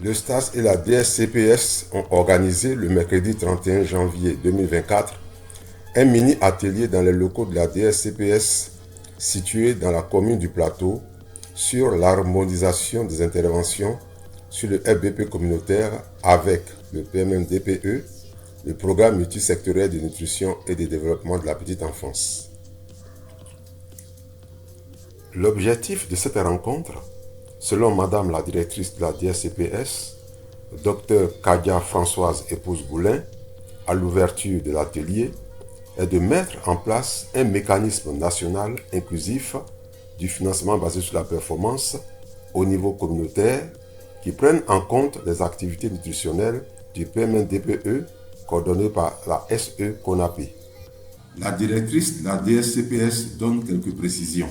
Le STAS et la DSCPS ont organisé le mercredi 31 janvier 2024 un mini-atelier dans les locaux de la DSCPS situé dans la commune du Plateau sur l'harmonisation des interventions sur le FBP communautaire avec le PMM-DPE, le programme multisectoriel de nutrition et de développement de la petite enfance. L'objectif de cette rencontre, selon Madame la directrice de la DSCPS, Dr Kadia Françoise Épouse Boulin, à l'ouverture de l'atelier, est de mettre en place un mécanisme national inclusif du financement basé sur la performance au niveau communautaire qui prenne en compte les activités nutritionnelles du PMN-DPE coordonné par la SE CONAPE. La directrice de la DSCPS donne quelques précisions.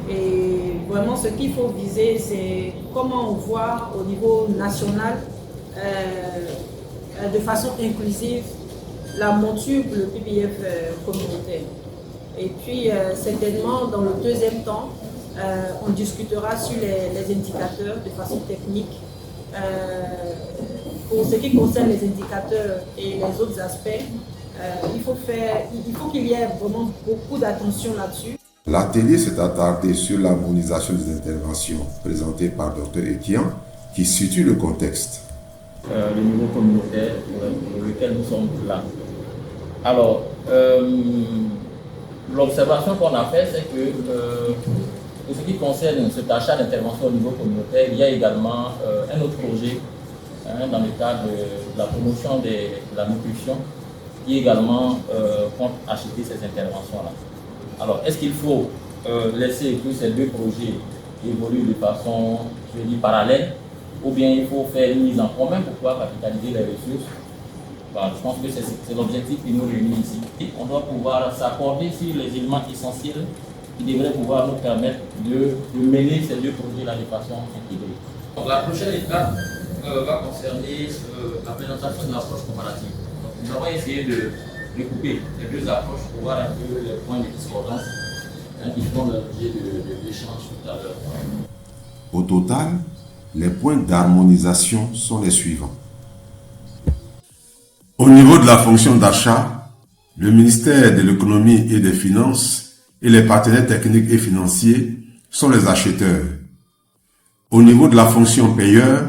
Et vraiment, ce qu'il faut viser, c'est comment on voit au niveau national, de façon inclusive, la monture pour le PPF communautaire. Et puis, certainement, dans le deuxième temps, on discutera sur les indicateurs de façon technique. Pour ce qui concerne les indicateurs et les autres aspects, il faut qu'il y ait vraiment beaucoup d'attention là-dessus. L'atelier s'est attardé sur l'harmonisation des interventions présentées par Dr Etienne, qui situe le contexte. Le niveau communautaire pour lequel nous sommes là. Alors, l'observation qu'on a faite, c'est que pour ce qui concerne cet achat d'intervention au niveau communautaire, il y a également un autre projet dans le cadre de la promotion de la nutrition qui également compte acheter ces interventions-là. Alors, est-ce qu'il faut laisser que ces deux projets évoluent de façon, je dis, parallèle, ou bien il faut faire une mise en commun pour pouvoir capitaliser les ressources? Je pense que c'est l'objectif qui nous réunit ici. On doit pouvoir s'accorder sur les éléments essentiels qui devraient pouvoir nous permettre de mener ces deux projets-là de façon intégrée. Donc, la prochaine étape va concerner la présentation de l'approche comparative. Donc, nous avons essayé de recouper les deux approches pour voir un peu les points de discordance qui font l'objet de l'échange tout à l'heure. Au total, les points d'harmonisation sont les suivants. Au niveau de la fonction d'achat, le ministère de l'économie et des finances et les partenaires techniques et financiers sont les acheteurs. Au niveau de la fonction payeur,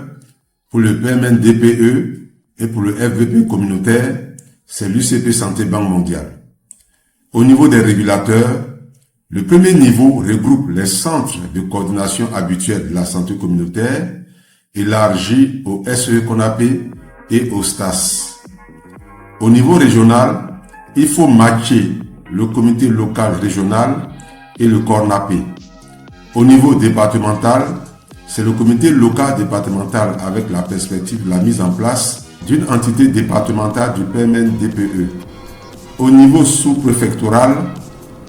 pour le PMN-DPE et pour le FVP communautaire, c'est l'UCP Santé Banque mondiale. Au niveau des régulateurs, le premier niveau regroupe les centres de coordination habituels de la santé communautaire, élargis au SE CONAPE et au STAS. Au niveau régional, il faut matcher le comité local régional et le CORNAPE. Au niveau départemental, c'est le comité local départemental avec la perspective de la mise en place d'une entité départementale du PMN-DPE. Au niveau sous-préfectoral,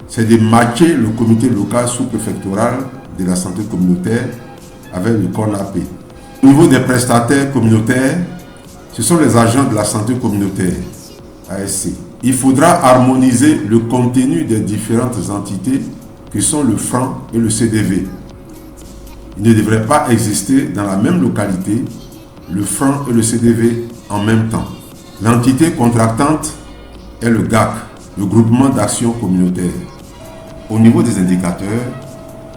c'est de matcher le comité local sous-préfectoral de la santé communautaire avec le CORNAPE. Au niveau des prestataires communautaires, ce sont les agents de la santé communautaire, ASC. Il faudra harmoniser le contenu des différentes entités qui sont le franc et le CDV. Il ne devrait pas exister dans la même localité le franc et le CDV en même temps. L'entité contractante est le GAC, le groupement d'action communautaire. Au niveau des indicateurs,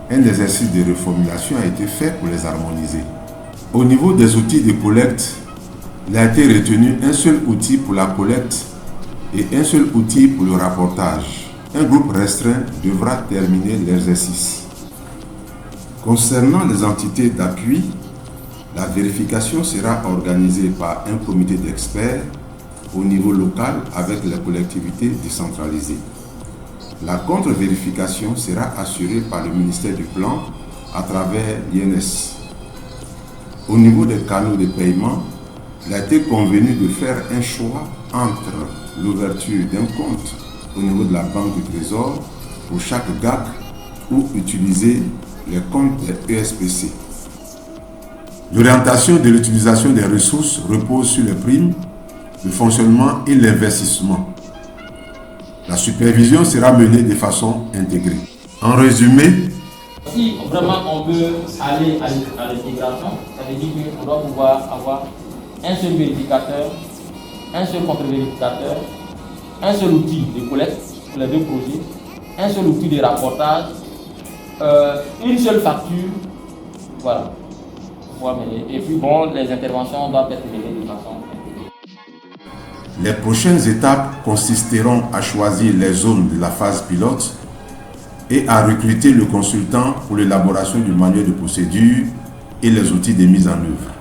un exercice de reformulation a été fait pour les harmoniser. Au niveau des outils de collecte, il a été retenu un seul outil pour la collecte et un seul outil pour le rapportage. Un groupe restreint devra terminer l'exercice. Concernant les entités d'appui, la vérification sera organisée par un comité d'experts au niveau local avec les collectivités décentralisées. La contre-vérification sera assurée par le ministère du Plan à travers l'INS. Au niveau des canaux de paiement, il a été convenu de faire un choix entre l'ouverture d'un compte au niveau de la Banque du Trésor pour chaque GAC ou utiliser les comptes des ESPC. L'orientation de l'utilisation des ressources repose sur les primes, le fonctionnement et l'investissement. La supervision sera menée de façon intégrée. En résumé, Si vraiment on veut aller à l'intégration, ça veut dire qu'on doit pouvoir avoir un seul vérificateur, un seul contre-vérificateur, un seul outil de collecte pour les deux projets, un seul outil de rapportage, une seule facture, voilà. Et puis bon, les interventions doivent être menées de façon intégrée. Les prochaines étapes consisteront à choisir les zones de la phase pilote et à recruter le consultant pour l'élaboration du manuel de procédure et les outils de mise en œuvre.